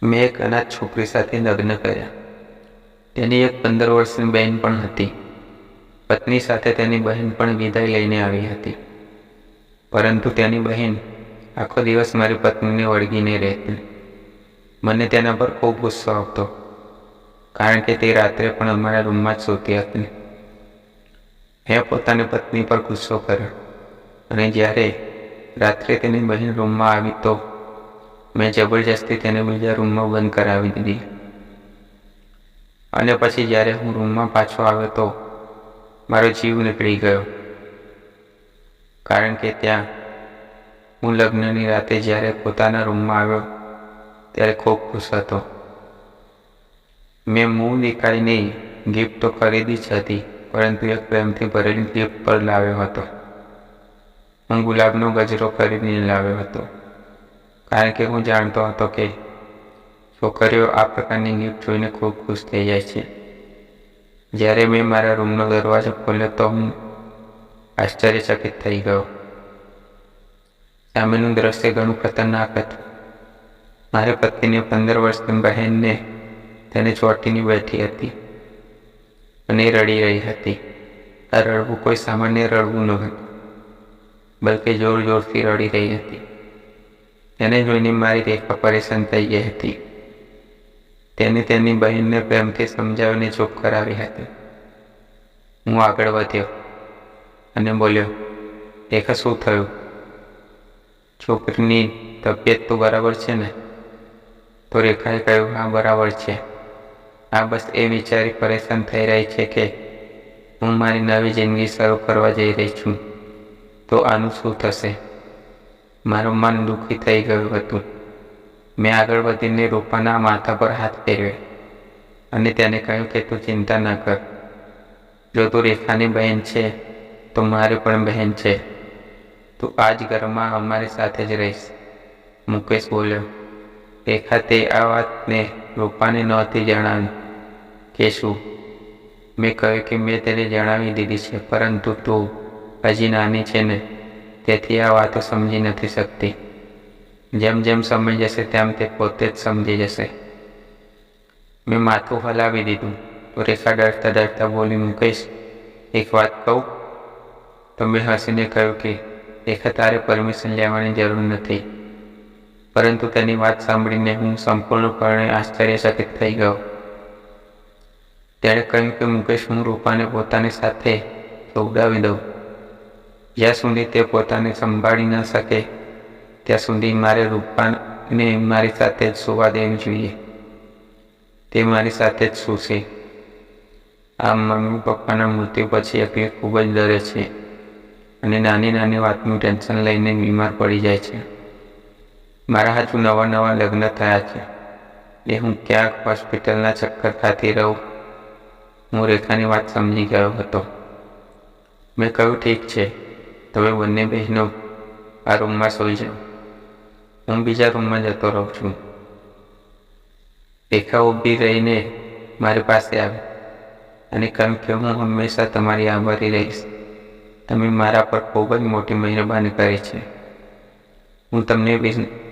મેં એક અનાથ છોકરી સાથે લગ્ન કર્યા. તેની એક 15 વર્ષની બહેન પણ હતી. પત્ની સાથે તેની બહેન પણ વિદાય લઈને આવી હતી. પરંતુ તેની બહેન આખો દિવસ મારી પત્નીને વળગીને રહેતી. મને તેના પર ખૂબ ગુસ્સો આવતો, કારણ કે તે રાત્રે પણ અમારા રૂમમાં જ સૂતી હતી. મેં પોતાની પત્ની પર ગુસ્સો કર્યો અને જ્યારે રાત્રે તેની બહેન રૂમમાં આવી તો મેં જબરજસ્તી તેને બીજા રૂમમાં બંધ કરાવી દીધી. અને પછી જ્યારે હું રૂમમાં પાછો આવ્યો તો મારો જીવ નીકળી ગયો, કારણ કે ત્યાં હું લગ્નની રાતે જ્યારે પોતાના રૂમમાં આવ્યો ત્યારે ખૂબ ખુશ હતો. મેં મુંહ દેખાડીને ગિફ્ટ તો ખરીદી જ હતી, પરંતુ એક પ્રેમથી ભરેલી ગિફ્ટ પર લાવ્યો હતો. હું ગુલાબનો ગજરો ખરીદીને લાવ્યો હતો, કારણ કે હું જાણતો હતો કે છોકરીઓ આ પ્રકારની ગિફ્ટ જોઈને ખૂબ ખુશ થઈ જાય છે. જ્યારે મેં મારા રૂમનો દરવાજો ખોલ્યો તો હું આશ્ચર્યચકિત થઈ ગયો. સામેનું દ્રશ્ય ઘણું ખતરનાક હતું. મારી પત્નીની 15 વર્ષની બહેનને તેને ચોંટીને બેઠી હતી અને રડી રહી હતી. આ રડવું કોઈ સામાન્ય રડવું ન હતું, બલકે જોર જોરથી રડી રહી હતી. તેને જોઈને મારી રેખા પરેશાન થઈ ગઈ હતી. તેને તેની બહેનને પ્રેમથી સમજાવીને ચૂપ કરાવી હતી. હું આગળ વધ્યો અને બોલ્યો, રેખા, શું થયું? છોકરીની તબિયત તો બરાબર છે ને? તો રેખાએ કહ્યું, હા, બરાબર છે. આ બસ એ વિચારી પરેશાન થઈ રહી છે કે હું મારી નવી જિંદગી શરૂ કરવા જઈ રહી છું, તો આનું શું થશે? મારું મન દુઃખી થઈ ગયું હતું. મેં આગળ વધીને રૂપાના માથા પર હાથ ફેરવ્યો અને તેને કહ્યું કે તું ચિંતા ન કર. જો તું રેખાની બહેન છે તો મારી પણ બહેન છે. તું આ જ ઘરમાં અમારી સાથે જ રહીશ. મુકેશ બોલ્યો. રેખા તે આ વાતને રૂપાને નહોતી જણાવી કે શું? મેં કહ્યું કે મેં તેને જણાવી દીધી છે, પરંતુ તું હજી નાની છે ને, તેથી આ વાતો સમજી નથી શકતી. જેમ જેમ સમય જશે તેમ તે પોતે જ સમજી જશે. મેં માથું હલાવી દીધું તો રેખા ડરતા ડરતા બોલી, મુકેશ, એક વાત કહું? તો મેં હસીને કહ્યું કે રેખા, તારે પરમિશન લેવાની જરૂર નથી. પરંતુ તેની વાત સાંભળીને હું સંપૂર્ણપણે આશ્ચર્યચકિત થઈ ગયો. તેણે કહ્યું કે મુકેશ, હું રૂપાને પોતાની સાથે જોડાવી દઉં. જ્યાં સુધી તે પોતાને સંભાળી ન શકે ત્યાં સુધી મારે રૂપાને મારી સાથે જ સૂવા દેવી જોઈએ. તે મારી સાથે જ સૂશે. આ મમ્મી પપ્પાના મૃત્યુ પછી અભિ ખૂબ જ ડરે છે અને નાની નાની વાતનું ટેન્શન લઈને બીમાર પડી જાય છે. મારા હજુ નવા નવા લગ્ન થયા છે એ હું ક્યાંક હોસ્પિટલના ચક્કર ખાતી રહું? હું રેખાની વાત સમજી ગયો હતો. મેં કહ્યું, ઠીક છે, તમે બંને બહેનો આ રૂમમાં સૂઈ જાઓ. હું બીજા રૂમમાં જતો રહું છું. રેખા ઊભી રહીને મારી પાસે આવી અને કહ્યું કે હું હંમેશા તમારી આભારી રહીશ. તમે મારા પર ખૂબ જ મોટી મહેરબાની કરી છે. હું તમને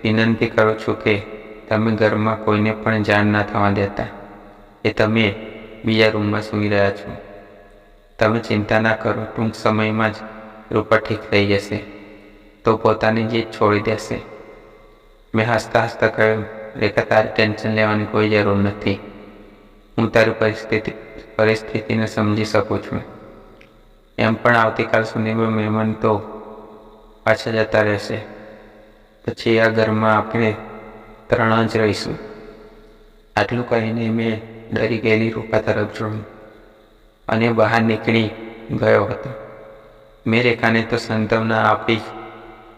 વિનંતી કરું છું કે તમે ઘરમાં કોઈને પણ જાણ ના થવા દેતા એ તમે બીજા રૂમમાં સૂઈ રહ્યા છો. તમે ચિંતા ના કરો, ટૂંક સમયમાં જ રૂપા ઠીક થઈ જશે તો પોતાની જીદ છોડી દેશે. મેં હસતા હસતા કહ્યું, રેખા, તારે ટેન્શન લેવાની કોઈ જરૂર નથી. હું તારી પરિસ્થિતિને સમજી શકું છું. એમ પણ આવતીકાલ સુધીમાં મહેમાન તો પાછા જતા રહેશે. પછી આ ઘરમાં આપણે 3 જ રહીશું. આટલું કહીને મેં ડરી ગયેલી રૂપા તરફ જોયું અને બહાર નીકળી ગયો હતો. મેં રેખાને તો સાંત્વના આપી,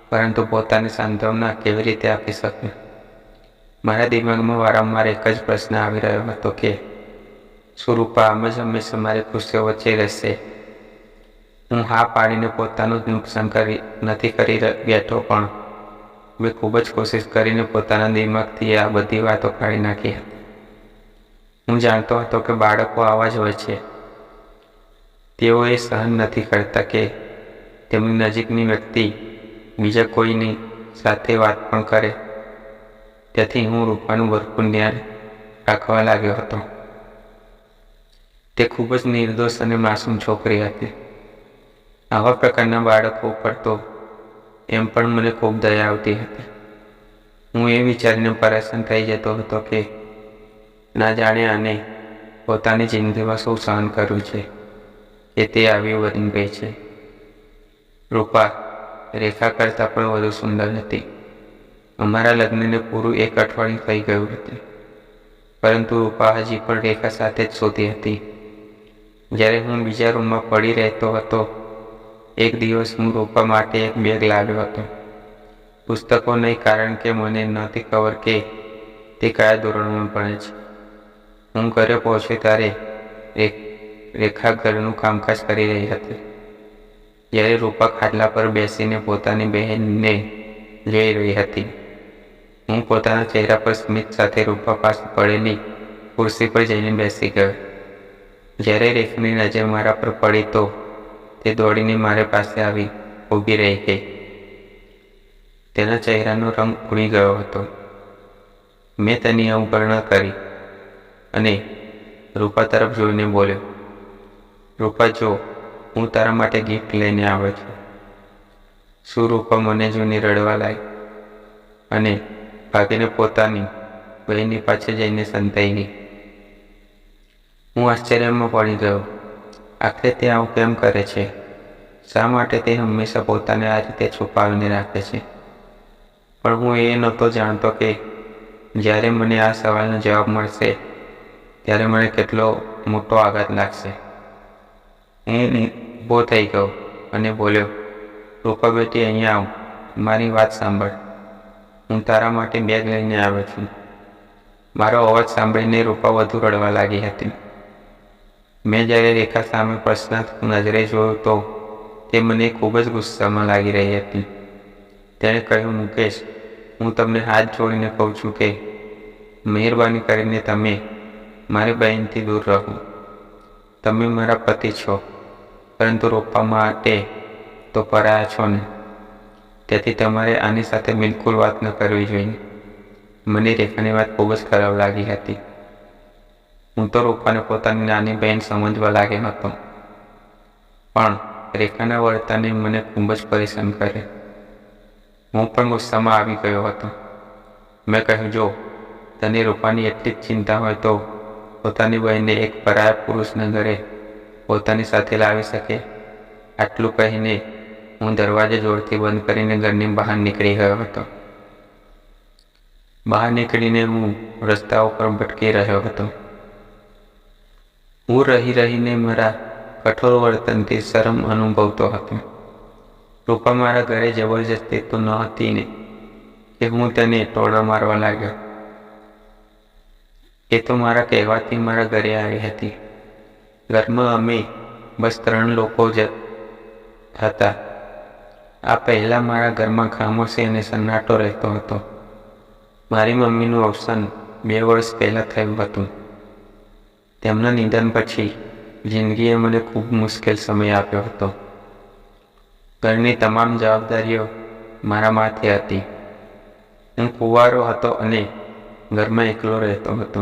પરંતુ પોતાની સાંત્વના કેવી રીતે આપી શકું? મારા દિમાગમાં વારંવાર એક જ પ્રશ્ન આવી રહ્યો હતો કે શું રૂપા આમ જ હંમેશા મારી ખુશીઓ વચ્ચે રહેશે? હું હા પાડીને પોતાનું જ નુકસાન નથી કરી બેઠો, પણ મેં ખૂબ જ કોશિશ કરીને પોતાના દિમાગથી આ બધી વાતો કાઢી નાખી હતી. હું જાણતો હતો કે બાળકો આવા જ હોય છે. તેઓ એ સહન નથી કરતા કે તેમની નજીકની વ્યક્તિ બીજા કોઈની સાથે વાત પણ કરે. તેથી હું રૂપાનું ભરપૂર ધ્યાન રાખવા લાગ્યો હતો. તે ખૂબ જ નિર્દોષ અને માસૂમ છોકરી હતી. આવા પ્રકારના બાળકો પર તો એમ પણ મને ખૂબ દયા આવતી હતી. હું એ વિચારીને પરેશાન થઈ જતો હતો કે ના જાણે આને પોતાની જિંદગીમાં શું સહન કરવું છે કે તે આવી બની ગઈ છે. રૂપા રેખા કરતાં પણ વધુ સુંદર હતી. અમારા લગ્નને પૂરું 1 અઠવાડિયું થઈ ગયું હતું, પરંતુ રૂપા હજી પણ રેખા સાથે જ સૂતી હતી. જ્યારે હું બીજા રૂમમાં પડી રહેતો હતો, એક દિવસ હું રૂપા માટે એક બેગ લાવ્યો હતો. પુસ્તકો નહીં, કારણ કે મને નહોતી ખબર કે તે કયા ધોરણમાં ભણે છે. હું ઘરે પહોંચ્યો ત્યારે રેખા ઘરનું કામકાજ કરી રહી હતી. જ્યારે રૂપા ખાટલા પર બેસીને પોતાની બહેનને જોઈ રહી હતી, હું પોતાના ચહેરા પર સ્મિત સાથે રૂપા પાસે પડેલી ખુરશી પર જઈને બેસી ગયો. જ્યારે રેખાની નજર મારા પર પડી તો તે દોડીને મારી પાસે આવી ઊભી રહી ગઈ. તેના ચહેરાનો રંગ ઉડી ગયો હતો. મેં તેની અવગણના કરી અને રૂપા તરફ જોઈને બોલ્યો, રૂપા જો, હું તારા માટે ગિફ્ટ લઈને આવ્યો છું. શું? રૂપા મને જોઈને રડવા લાગી અને ભાગીને પોતાની બહેનની પાછળ જઈને સંતાઈ ગઈ. હું આશ્ચર્યમાં પડી ગયો. આખરે તે આવું કેમ કરે છે? શા માટે તે હંમેશા પોતાને આ રીતે છુપાવીને રાખે છે? પણ હું એ નહોતો જાણતો કે જ્યારે મને આ સવાલનો જવાબ મળશે ત્યારે મને કેટલો મોટો આઘાત લાગશે. હું ઊભો થઈ ગયો અને બોલ્યો, રૂપા બેટી, અહીંયા આવ, મારી વાત સાંભળ. હું તારા માટે બેગ લઈને આવ્યો છું. મારો અવાજ સાંભળીને રૂપા વધુ રડવા લાગી હતી. મેં જ્યારે રેખા સામે પ્રશ્નાર્થ નજરે જોયું તો તે મને ખૂબ જ ગુસ્સામાં લાગી રહી હતી. તેણે કહ્યું, મુકેશ, હું તમને હાથ જોડીને કહું છું કે મહેરબાની કરીને તમે મારી બહેનથી દૂર રહો. તમે મારા પતિ છો, પરંતુ રૂપા માટે તો પરાયા છો ને. તેથી તમારે આની સાથે બિલકુલ વાત ન કરવી જોઈએ. મને રેખાની વાત ખૂબ જ ખરાબ લાગી હતી. હું તો રૂપાને પોતાની નાની બહેન સમજવા લાગ્યો હતો, પણ રેખાના વર્તને મને ખૂબ જ પરેશાન કરે. હું પણ ગુસ્સામાં આવી ગયો હતો. મેં કહ્યું, જો તને રૂપાની એટલી જ ચિંતા હોય તો પોતાની બહેનને એક પરાયા પુરુષના ઘરે પોતાની સાથે લાવી શકે. આટલું કહીને હું દરવાજો જોરથી બંધ કરીને ઘરની બહાર નીકળી ગયો હતો. બહાર નીકળીને હું રસ્તા ઉપર ભટકી રહ્યો હતો. હું રહીને મારા કઠોર વર્તનથી શરમ અનુભવતો હતો. રૂપા મારા ઘરે જબરજસ્તી તો ન હતી ને કે હું તેને ટોળા મારવા લાગ્યો. એ તો મારા કહેવાથી મારા ઘરે આવી હતી. ઘરમાં અમે બસ 3 લોકો જ હતા. આ પહેલાં મારા ઘરમાં ખામોશી અને સન્નાટો રહેતો હતો. મારી મમ્મીનું અવસાન 2 વર્ષ પહેલાં થયું હતું. તેમના નિધન પછી જિંદગીએ મને ખૂબ મુશ્કેલ સમય આપ્યો હતો. ઘરની તમામ જવાબદારીઓ મારા માથે હતી. હું કુંવારો હતો અને ઘરમાં એકલો રહેતો હતો.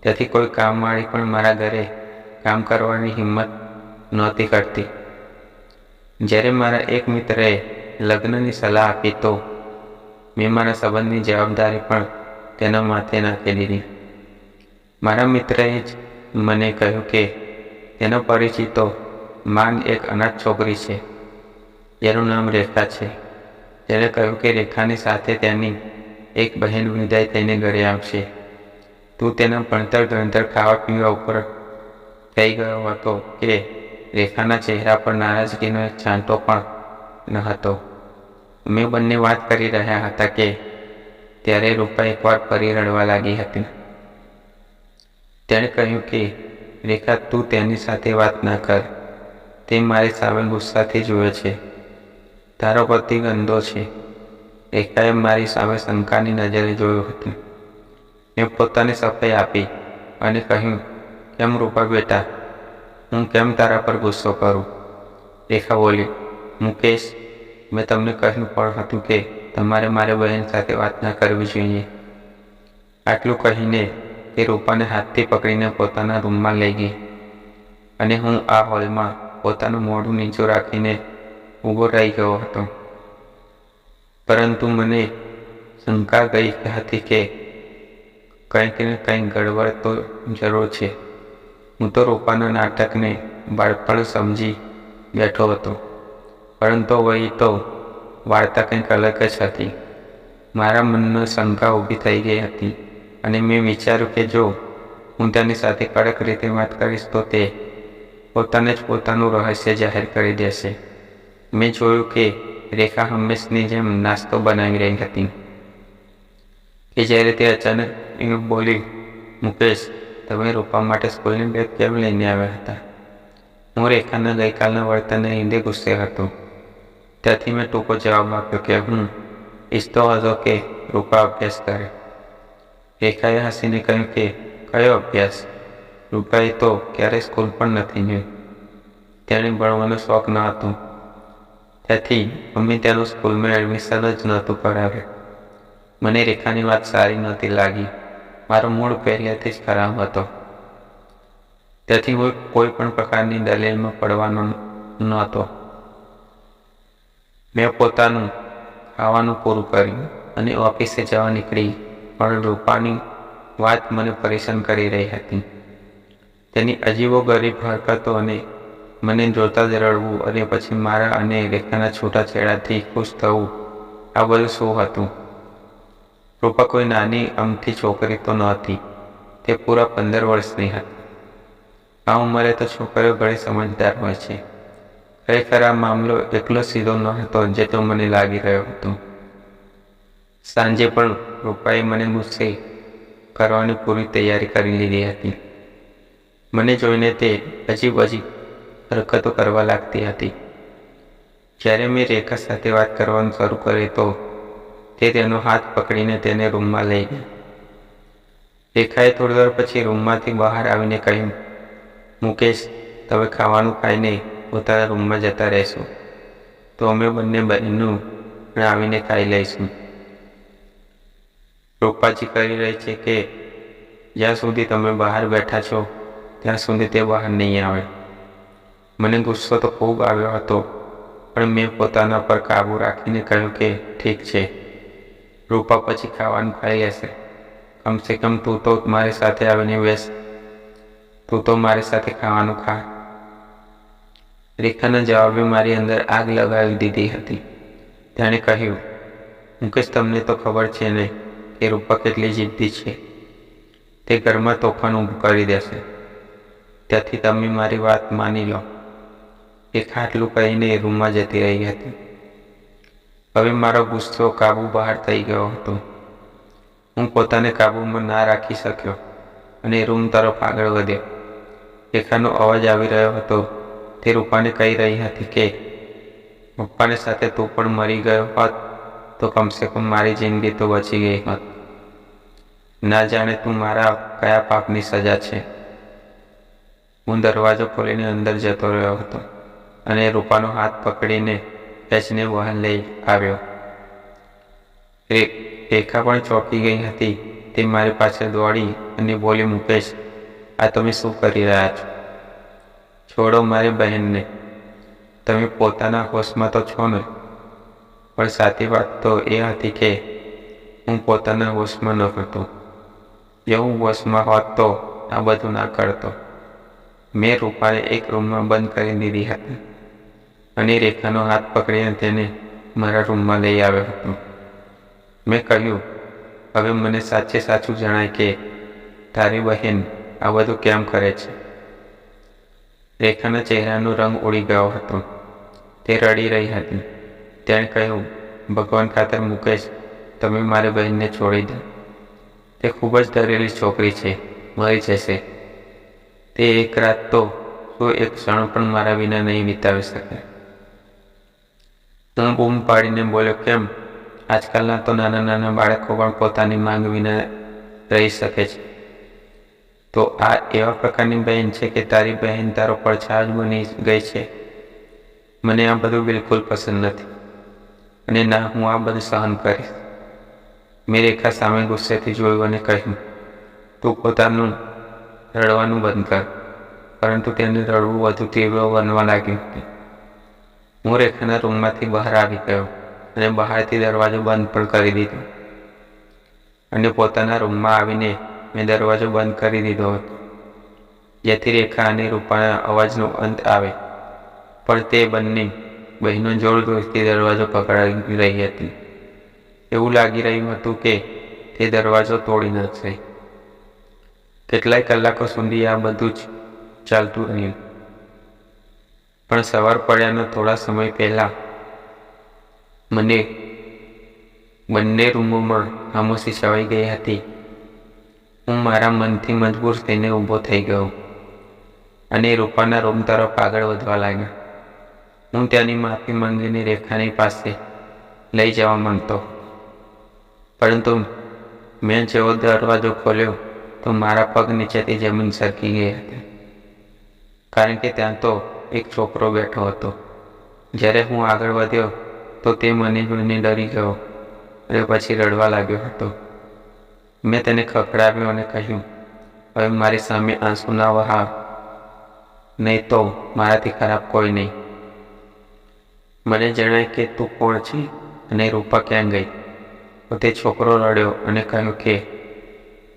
તેથી કોઈ કામવાળી પણ મારા ઘરે કામ કરવાની હિંમત નહોતી કરતી. જ્યારે મારા એક મિત્રએ લગ્નની સલાહ આપી તો મેં મારા સંબંધની જવાબદારી પણ તેના માથે નાખી દીધી. મારા મિત્રએ જ મને કહ્યું કે તેનો પરિચિતો માંગ એક અનાથ છોકરી છે જેનું નામ રેખા છે. તેણે કહ્યું કે રેખાની સાથે તેની એક બહેન વિદાય થઈને ઘરે આવશે. તું તેના ભણતર ખાવા પીવા ઉપર થઈ ગયો હતો કે રેખાના ચહેરા પર નારાજગીનો એક છાંટો પણ ન હતો. અમે બંને વાત કરી રહ્યા હતા કે ત્યારે રૂપા એકવાર ફરી રડવા લાગી હતી. તેણે કહ્યું કે રેખા, તું તેની સાથે વાત ના કર. તે મારી સામે ગુસ્સાથી જુએ છે. તારો પતિ ગંદો છે. રેખાએ મારી સામે શંકાની નજરે જોયું હતું. મેં પોતાની સફાઈ આપી અને કહ્યું, કેમ રૂપા બેટા, હું કેમ તારા પર ગુસ્સો કરું? રેખા બોલી, મુકેશ, મેં તમને કહ્યું પણ હતું કે તમારે મારી બહેન સાથે વાત ના કરવી જોઈએ. આટલું કહીને તે રૂપાને હાથથી પકડીને પોતાના રૂમમાં લઈ ગઈ અને હું આ હોલમાં પોતાનું મોઢું નીચું રાખીને ઊભો રહી ગયો હતો. પરંતુ મને શંકા ગઈ હતી કે કંઈક ને કંઈક ગડબડ તો જરૂર છે. હું તો રૂપાના નાટકને બાળપણ સમજી બેઠો હતો, પરંતુ વળી તો વાર્તા કંઈક અલગ જ હતી. મારા મનમાં શંકા ઊભી થઈ ગઈ હતી અને મેં વિચાર્યું કે જો હું તેની સાથે કડક રીતે વાત કરીશ તો તે પોતાને જ પોતાનું રહસ્ય જાહેર કરી દેશે. મેં જોયું કે રેખા હંમેશની જેમ નાસ્તો બનાવી રહી હતી કે જ્યારે તે અચાનક એવું બોલી, મુકેશ, તમે રૂપા માટે સ્કૂલની બેગ કેમ લઈને આવ્યા હતા? હું રેખાના ગઈકાલના વર્તનને લીધે ગુસ્સે હતો. ત્યાંથી મેં ટૂંકો જવાબ આપ્યો કે હું ઈચ્છતો હતો કે રૂપા અભ્યાસ કરે. રેખાએ હસીને કહ્યું કે કયો અભ્યાસ? રૂપાએ તો ક્યારેય સ્કૂલ પણ નથી જોઈ. તેણે ભણવાનો શોખ ન હતો, તેથી અમે તેનું સ્કૂલમાં એડમિશન જ નહોતું કરાવ્યું. મને રેખાની વાત સારી નહોતી લાગી. મારો મૂડ પહેલેથી જ ખરાબ હતો, તેથી હું કોઈ પણ પ્રકારની દલીલમાં પડવાનો નહોતો. મેં પોતાનું ખાવાનું પૂરું કર્યું અને ઓફિસે જવા નીકળી, પણ રૂપાની વાત મને પરેશાન કરી રહી હતી. તેની અજીબો ગરીબ હરકતો અને મને જોતા જ રડવું અને પછી મારા અને રેખાના છૂટાછેડાથી ખુશ થવું, આ બધું શું હતું? રૂપા કોઈ નાની અમથી છોકરી તો નહોતી, તે પૂરા 15 વર્ષની હતી. આ ઉંમરે તો છોકરીઓ ઘણી સમજદાર હોય છે. ખરેખર આ મામલો એટલો સીધો ન હતો જેટલો મને લાગી રહ્યો હતો. સાંજે પણ રૂપાએ મને ગુસ્સે કરવાની પૂરી તૈયારી કરી લીધી હતી. મને જોઈને તે અજીબ હરકતો કરવા લાગતી હતી. જ્યારે મેં રેખા સાથે વાત કરવાનું શરૂ કર્યું તો તે તેનો હાથ પકડીને તેને રૂમમાં લઈ ગઈ. રેખાએ થોડી વાર પછી રૂમમાંથી બહાર આવીને કહ્યું, મુકેશ, તમે ખાવાનું ખાઈને પોતાના રૂમમાં જતા રહેશો તો અમે બંને બહેનો આવીને ખાઈ લઈશું. રૂપાજી કરી રહી છે કે જ્યાં સુધી તમે બહાર બેઠા છો ત્યાં સુધી તે બહાર નહીં આવે. મને ગુસ્સો તો ખૂબ આવ્યો હતો, પણ મેં પોતાના પર કાબૂ રાખીને કહ્યું કે ઠીક છે, રૂપા પછી ખાવાનું ખાઈ લેશે. કમસે કમ તું તો મારી સાથે આવીને બેસ, તું તો મારી સાથે ખાવાનું ખા. રેખાના જવાબે મારી અંદર આગ લગાવી દીધી હતી. તેણે કહ્યું, મુકેશ, તમને તો ખબર છે ને કે રૂપા કેટલી જિદ્દી છે. તે ઘરમાં તોફાન ઊભું કરી દેશે, ત્યાંથી તમે મારી વાત માની લો. રેખા આટલું કહીને રૂમમાં જતી રહી હતી. હવે મારો ગુસ્સો કાબુ બહાર થઈ ગયો હતો. હું પોતાને કાબૂમાં ના રાખી શક્યો અને રૂમ તરફ આગળ વધ્યો. રેખાનો અવાજ આવી રહ્યો હતો. તે રૂપાને કહી રહી હતી કે પપ્પાની સાથે તું પણ મરી ગયો હોત તો કમસે કમ મારી જિંદગી તો બચી ગઈ હોત. ના જાણે તું મારા કયા પાપની સજા છે. હું દરવાજો ખોલીને અંદર જતો રહ્યો હતો અને રૂપાનો હાથ પકડીને ખેંચીને બહાર લઈ આવ્યો. રેખા પણ ચોંકી ગઈ હતી. તે મારી પાછળ દોડી અને બોલી, મુકેશ, આ તમે શું કરી રહ્યા છો? છોડો મારી બહેનને. તમે પોતાના હોશમાં તો છો ને? પણ સાચી વાત તો એ હતી કે હું પોતાના હોશમાં ન હતો. જો હું હોશમાં હોત તો આ બધું ના કરતો. મેં રૂપાને એક રૂમમાં બંધ કરી દીધી હતી અને રેખાનો હાથ પકડીને તેને મારા રૂમમાં લઈ આવ્યો હતો. મેં કહ્યું, હવે મને સાચે સાચું જણાય કે તારી બહેન આ બધું કેમ કરે છે. રેખાના ચહેરાનો રંગ ઉડી ગયો હતો. તે રડી રહી હતી. તેણે કહ્યું, ભગવાન ખાતર મુકેશ, તમે મારી બહેનને છોડી દો. તે ખૂબ જ ડરેલી છોકરી છે, મરી જશે. તે એક રાત તો શું એક ક્ષણ પણ મારા વિના નહીં વિતાવી શકે. હું બૂમ પાડીને બોલ્યો, કેમ? આજકાલના તો નાના નાના બાળકો પણ પોતાની માંગ વિના રહી શકે છે. તો આ એવા પ્રકારની બહેન છે કે તારી બહેન તારો પડછાયો જ બની ગઈ છે. મને આ બધું બિલકુલ પસંદ નથી અને ના હું આ બધું સહન કરીશ. મેં રેખા સામે ગુસ્સેથી જોયું અને કહ્યું, તું પોતાનું રડવાનું બંધ કર. પરંતુ તેને રડવું વધુ તીવ્ર બનવા લાગ્યું હતું. હું રેખાના રૂમમાંથી બહાર આવી ગયો અને બહારથી દરવાજો બંધ પણ કરી દીધો. અને પોતાના રૂમમાં આવીને મેં દરવાજો બંધ કરી દીધો હતો, જેથી રેખા અને રૂપાના અવાજનો અંત આવે. પણ તે બંને બહેનો જોરજોરથી દરવાજો પકડાવી રહી હતી. એવું લાગી રહ્યું હતું કે તે દરવાજો તોડી નાખશે. કેટલાય કલાકો સુધી આ બધું જ ચાલતું રહ્યું. પણ સવાર પડ્યાનો થોડા સમય પહેલા મને બંને રૂમોમાં ખામોશી છવાઈ ગઈ હતી. હું મારા મનથી મજબૂર થઈને ઊભો થઈ ગયો અને રૂપાના રૂમ તરફ આગળ વધવા લાગ્યો. હું ત્યાંની માફી માંગીને રેખાની પાસે લઈ જવા માંગતો, પરંતુ મેં જેવો દરવાજો ખોલ્યો તો મારા પગ નીચેથી જમીન સરકી ગઈ હતી, કારણ કે ત્યાં તો એક છોકરો બેઠો હતો. જ્યારે હું આગળ વધ્યો તો તે મને જોઈને ડરી ગયો અને પછી રડવા લાગ્યો હતો. મેં તેને ખખડાવ્યો અને કહ્યું, હવે મારી સામે આંસુ ના વહાવ, નહીં તો મારાથી ખરાબ કોઈ નહીં. મને જણાય કે તું કોણ છે અને રૂપા ક્યાં ગઈ? તો તે છોકરો રડ્યો અને કહ્યું કે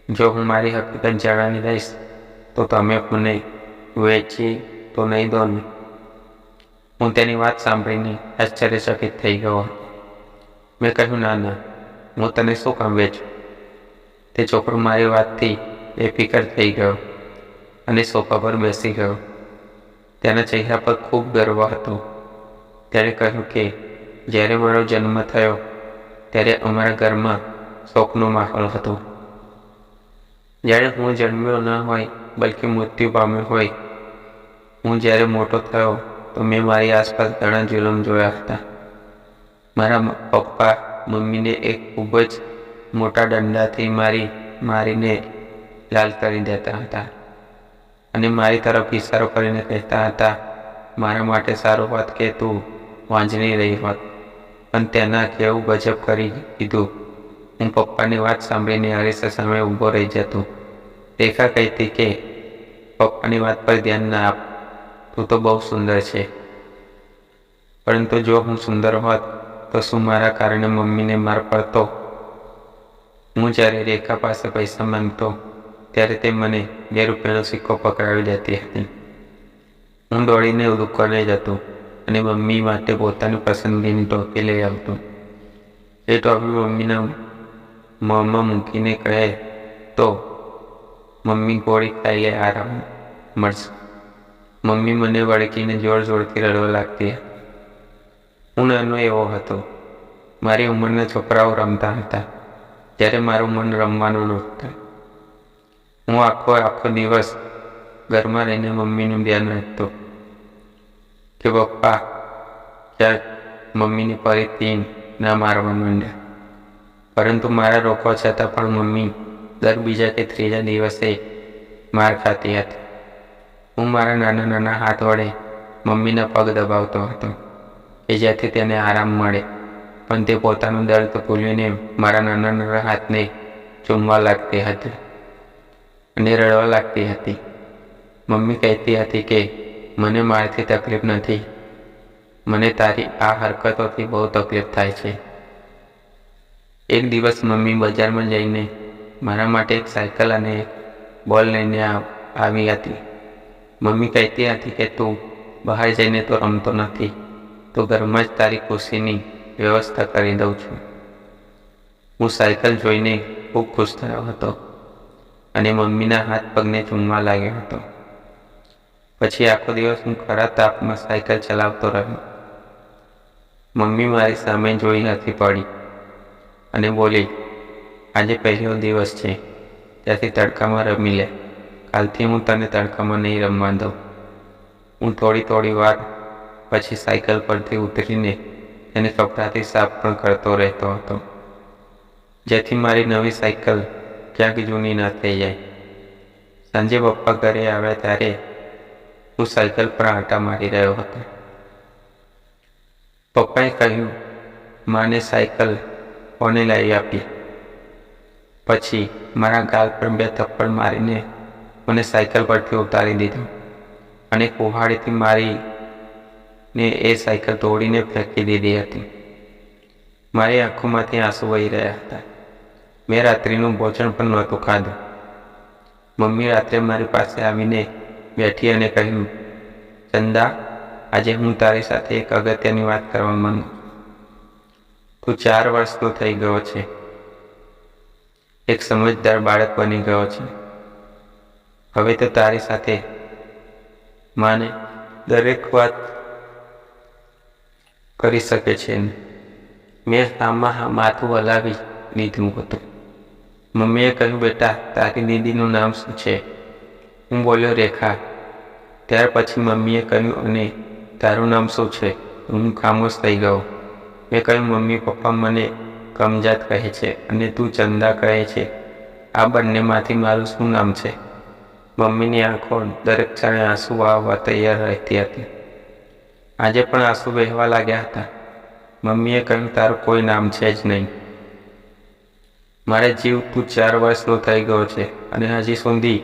જો હું મારી હકીકત જાણી લઈશ તો તમે મને વેચી તો નહીં દો ને. હું તેની વાત સાંભળીને આશ્ચર્યચકિત થઈ ગયો. મેં કહ્યું, ના ના, હું તને શું કામ વેચું? તે છોકરો મારી વાતથી બેફિકર થઈ ગયો અને સોફા પર બેસી ગયો. તેના ચહેરા પર ખૂબ ગર્વ હતો. તેણે કહ્યું કે જ્યારે મારો જન્મ થયો ત્યારે અમારા ઘરમાં શોકનો માહોલ હતો. જ્યારે હું જન્મ્યો ન હોય બલ્કિ મૃત્યુ પામ્યો હોય. હું જ્યારે મોટો થયો તો મેં મારી આસપાસ ઘણા જુલમ જોયા હતા. મારા પપ્પા મમ્મીને એક ખૂબ જ મોટા દંડાથી મારીને લાલ કરી દેતા હતા અને મારી તરફ ઇશારો કરીને કહેતા હતા, મારા માટે સારું હોત કે તું વાંચણી રહી હોત, પણ તેના કેવું ગજબ કરી દીધું. હું પપ્પાની વાત સાંભળીને અરીસા સામે ઊભો રહી જતો. રેખા કહેતી કે પપ્પાની વાત પર ધ્યાન ના આપ, તું તો બહુ સુંદર છે. પરંતુ જો હું સુંદર હોત તો શું મારા કારણે મમ્મીને માર પડતો? હું જ્યારે રેખા પાસે પૈસા માંગતો ત્યારે તે મને 2 રૂપિયાનો સિક્કો પકડાવી દેતી હતી. હું દોડીને દુકાને જતો અને મમ્મી માટે પોતાની પસંદગીની ટોપી લઈ આવતો. એ ટોપી મમ્મીના મોંમાં મૂકીને કહે તો, મમ્મી ગોળી ખાઈ લે, આરામ મળશે. મમ્મી મને વળગીને જોર જોરથી રડવા લાગતી. હું નાનો એવો હતો. મારી ઉંમરના છોકરાઓ રમતા હતા જ્યારે મારું મન રમવાનું નહોતું. હું આખો દિવસ ઘરમાં રહીને મમ્મીનું ધ્યાન રાખતો કે પપ્પા ક્યાંક મમ્મીને ફરીથી ના મારવા માંડ્યા. પરંતુ મારા રોકવા છતાં પણ મમ્મી દર બીજા કે ત્રીજા દિવસે માર ખાતી હતી. હું મારા નાના નાના હાથ વડે મમ્મીના પગ દબાવતો હતો કે જેથી તેને આરામ મળે, પણ તે પોતાનું દર્દ ભૂલીને મારા નાના નાના હાથને ચૂમવા લાગતી હતી અને રડવા લાગતી હતી. મમ્મી કહેતી હતી કે મને મારથી તકલીફ નથી, મને તારી આ હરકતોથી બહુ તકલીફ થાય છે. એક દિવસ મમ્મી બજારમાં જઈને મારા માટે એક સાયકલ અને એક બોલ લઈને આવી હતી. મમ્મી કહેતી હતી કે તું બહાર જઈને તો રમતો નથી, તો ઘરમાં જ તારી ખુશીની વ્યવસ્થા કરી દઉં છું. હું સાયકલ જોઈને ખૂબ ખુશ થયો હતો અને મમ્મીના હાથ પગને ચૂમવા લાગ્યો હતો. પછી આખો દિવસ હું ખરા તાપમાં સાયકલ ચલાવતો રહ્યો. મમ્મી મારી સામે જોઈ હસી પડી અને બોલી, આજે પહેલો દિવસ છે, ત્યાંથી તડકામાં રમી લે. કાલથી હું તને તડકામાં નહીં રમવા દઉં. હું થોડી વાર પછી સાયકલ પરથી ઉતરીને તેને કપડાથી સાફ પણ કરતો રહેતો હતો, જેથી મારી નવી સાયકલ ક્યાંક જૂની ન થઈ જાય. સાંજે પપ્પા ઘરે આવ્યા ત્યારે હું સાયકલ પર આંટા મારી રહ્યો હતો. પપ્પાએ કહ્યું, માને સાયકલ કોને લાવી આપી? પછી મારા ગાલ પર 2 થપ્પડ મારીને મને સાયકલ પરથી ઉતારી દીધો અને કુહાડીથી મારીને એ સાયકલ તોડીને ફેંકી દીધી હતી. મારી આંખોમાંથી આંસુ વહી રહ્યા હતા. મેં રાત્રિનું ભોજન પણ નહોતું ખાધું. મમ્મી રાત્રે મારી પાસે આવીને બેઠી અને કહ્યું, ચંદા, આજે હું તારી સાથે એક અગત્યની વાત કરવા માંગુ છું. તું 4 વર્ષનો થઈ ગયો છે, એક સમજદાર બાળક બની ગયો છે. હવે તો તારી સાથે માને દરેક વાત કરી શકે છે. મેં આમાં માથું હલાવી લીધું હતું. મમ્મીએ કહ્યું, બેટા, તારી દીદીનું નામ શું છે? હું બોલ્યો, રેખા. ત્યાર પછી મમ્મીએ કહ્યું, અને તારું નામ શું છે? હું ખામોશ થઈ ગયો. મેં કહ્યું, મમ્મી પપ્પા મને કમજાત કહે છે અને તું ચંદા કહે છે. આ બંનેમાંથી મારું શું નામ છે? મમ્મીની આંખો દરેક ક્ષણે આંસુ આવવા તૈયાર રહેતી હતી. આજે પણ આંસુ વહેવા લાગ્યા હતા. મમ્મીએ કહ્યું, તારું કોઈ નામ છે જ નહીં. મારે જીવ, તું 4 વર્ષનો થઈ ગયો છે અને હજી સુધી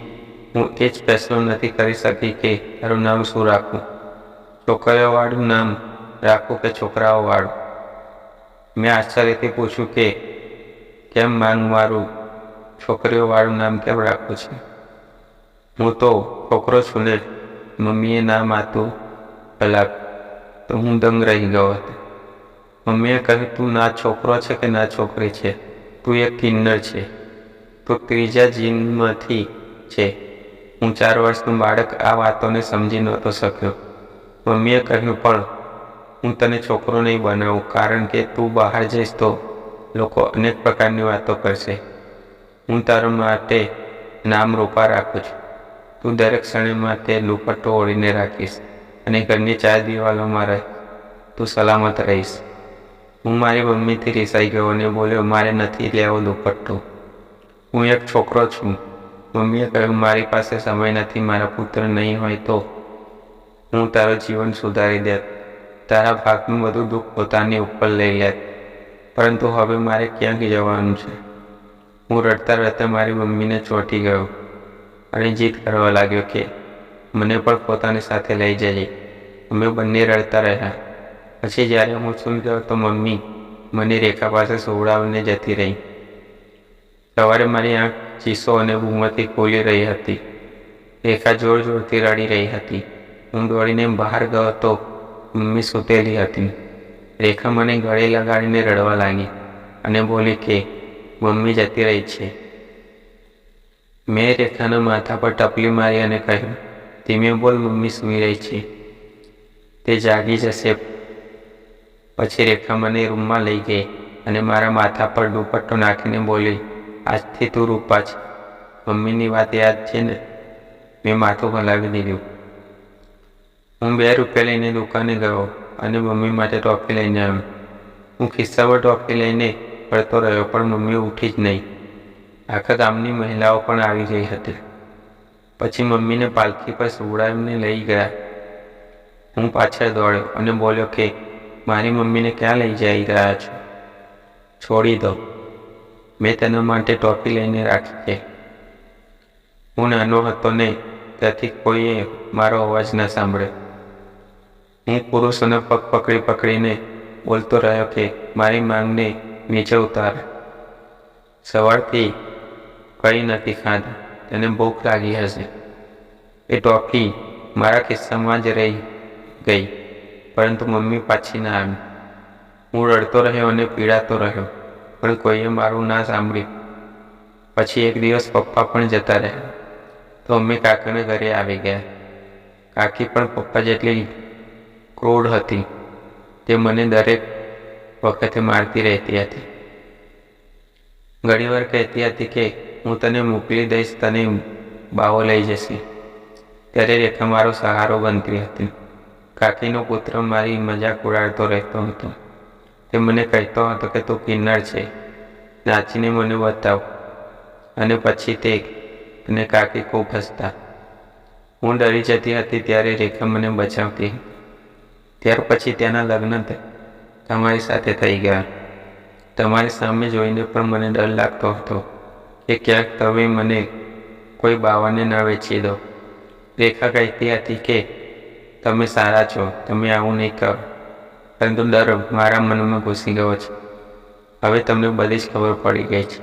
હું એ જ ફેસલો નથી કરી શકી કે તારું નામ શું રાખું. છોકરીઓવાળું નામ રાખું કે છોકરાઓવાળું? મેં આશ્ચર્યથી પૂછ્યું કે કેમ મારું છોકરીઓવાળું નામ કેમ રાખવું છે? હું તો છોકરો છું ને. મમ્મીએ નામ આતું હલાવ્યું તો હું દંગ રહી ગયો હતો. મમ્મીએ કહ્યું, તું ના છોકરો છે કે ના છોકરી છે? તું એક કિન્નર છે. તું ત્રીજા જીનમાંથી છે. હું 4 વર્ષનું બાળક આ વાતોને સમજી નહોતો શક્યો. મમ્મીએ કહ્યું, પણ હું તને છોકરો નહીં બનાવું, કારણ કે તું બહાર જઈશ તો લોકો અનેક પ્રકારની વાતો કરશે. હું તારા માટે નામ રૂપા રાખું છું. તું દરેક ક્ષણે માટે દુપટ્ટો ઓળીને રાખીશ અને ઘરની 4 દિવાલોમાં રહે. તું સલામત રહીશ. હું મારી મમ્મીથી રિસાઈ ગયો અને બોલ્યો, મારે નથી લેવો દુપટ્ટો. હું એક છોકરો છું. મમ્મીએ કહ્યું, મારી પાસે સમય નથી. મારા પુત્ર નહીં હોય તો હું તારું જીવન સુધારી દેત. તારા ભાગનું બધું દુઃખ પોતાની ઉપર લઈ લેત. પરંતુ હવે મારે ક્યાંક જવાનું છે. હું રડતા રડતા મારી મમ્મીને ચોંટી ગયો અને જીદ કરવા લાગ્યો કે મને પણ પોતાની સાથે લઈ જજે. અમે બંને રડતા રહ્યા. પછી જ્યારે હું સૂઈ ગયો તો મમ્મી મને રેખા પાસે સુવડાવીને જતી રહી. સવારે મારી આંખ ચીસો અને બૂમોથી ખોલી રહી હતી. રેખા જોર જોરથી રડી રહી હતી. હું દોડીને બહાર ગયો તો મમ્મી સૂતેલી હતી. રેખા મને ગળે લગાડીને રડવા લાગી અને બોલી કે મમ્મી જતી રહી છે. મેં રેખાના માથા પર ટપલી મારી અને કહ્યું, ધીમે બોલ, મમ્મી સૂઈ રહી છે, તે જાગી જશે. પછી રેખા મને રૂમમાં લઈ ગઈ અને મારા માથા પર દુપટ્ટો નાખીને બોલી, આજથી તું રૂપા છે. મમ્મીની વાત યાદ છે ને? મેં માથું હલાવી દીધું. હું 2 રૂપિયા લઈને દુકાને ગયો અને મમ્મી માટે ટોફી લઈને આવ્યો. હું ખિસ્સામાં ટોફી લઈને ફરતો રહ્યો, પણ મમ્મી ઉઠી જ નહીં. આખા ગામની મહિલાઓ પણ આવી ગઈ હતી. પછી મમ્મીને પાલખી પર સુવડાવીને લઈ ગયા. હું પાછળ દોડ્યો અને બોલ્યો કે મારી મમ્મીને ક્યાં લઈ જઈ રહ્યા છો? છોડી દો, મેં તેના માટે ટોપી લઈને રાખી છે. હું નાનો હતો ને ત્યાંથી કોઈએ મારો અવાજ ન સાંભળ્યો. હું પુરુષોને પગ પકડી પકડીને બોલતો રહ્યો કે મારી માંગને નીચે ઉતાર. સવારથી કંઈ નથી ખાધું. તેને ભૂખ લાગી હશે. એ ટોફી મારા ખિસ્સામાં જ રહી ગઈ, પરંતુ મમ્મી પાછી ના આવી. હું રડતો રહ્યો અને પીડાતો રહ્યો, પણ કોઈએ મારું ના સાંભળ્યું. પછી એક દિવસ પપ્પા પણ જતા રહ્યા તો અમે કાકાના ઘરે આવી ગયા. કાકી પણ પપ્પા જેટલી ક્રૂર હતી. તે મને દરેક વખતે મારતી રહેતી હતી. ઘણીવાર કહેતી હતી કે હું તને મોકલી દઈશ, તને બાવો લઈ જશે. ત્યારે રેખા મારો સહારો બનતી હતી. કાકીનો પુત્ર મારી મજાક ઉડાડતો રહેતો હતો. તે મને કહેતો હતો કે તું કિન્નર છે, નાચીને મને બતાવ. અને પછી તે અને કાકી ખૂબ હસતા. હું ડરી જતી હતી ત્યારે રેખા મને બચાવતી. ત્યાર પછી તેના લગ્ન તમારી સાથે થઈ ગયા. તમારી સામે જોઈને પણ મને ડર લાગતો હતો કે ક્યાંક તમે મને કોઈ બાવાને ન વેચી દો. રેખા કહેતી હતી કે તમે સારા છો, તમે આવું નહીં કરો, પરંતુ ડર મારા મનમાં ઘૂસી ગયો છે. હવે તમને બધી જ ખબર પડી ગઈ છે.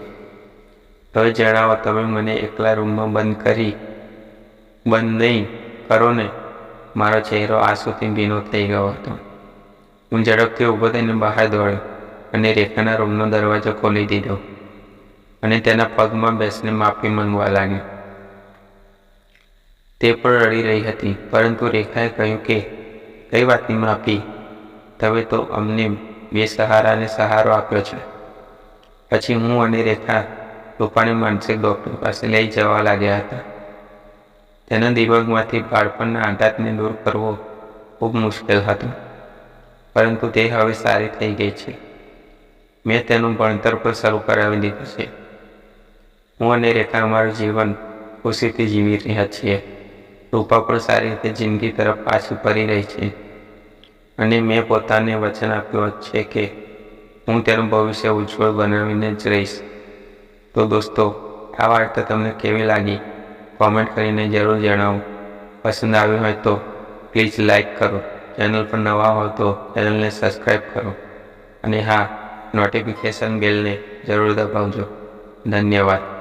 હવે જણાવો, તમે મને એકલા રૂમમાં બંધ નહીં કરો ને? મારો ચહેરો આંસુથી ભીનો થઈ ગયો હતો. હું ઝડપથી ઊભો થઈને બહાર દોડ્યો અને રેખાના રૂમનો દરવાજો ખોલી દીધો અને તેના પગમાં બેસીને માફી માંગવા લાગ્યો. તે પણ રડી રહી હતી, પરંતુ રેખાએ કહ્યું કે કઈ વાતની માફી? તમે તો અમને બેસહારાને સહારો આપ્યો છે. પછી હું અને રેખા રૂપાને માનસિક ડૉક્ટર પાસે લઈ જવા લાગ્યા હતા. તેના દિમાગમાંથી બાળપણના આઘાતને દૂર કરવો ખૂબ મુશ્કેલ હતું, પરંતુ તે હવે સારી થઈ ગઈ છે. મેં તેનું ભણતર પણ શરૂ કરાવી દીધું છે. હું અને રેખા અમારું જીવન ખુશીથી જીવી રહ્યા છીએ. રૂપા પણ સારી રીતે જિંદગી તરફ પાછી ફરી રહી છે અને મેં પોતાને વચન આપ્યું છે કે હું તેનું ભવિષ્ય ઉજ્જવળ બનાવીને જ રહીશ. તો દોસ્તો, આ વાર્તા તમને કેવી લાગી? કોમેન્ટ કરીને જરૂર જણાવો. પસંદ આવ્યું હોય તો પ્લીઝ લાઈક કરો. ચેનલ પર નવા હો તો ચેનલને સબસ્ક્રાઈબ કરો અને હા, નોટિફિકેશન બેલને જરૂર દબાવજો. ધન્યવાદ.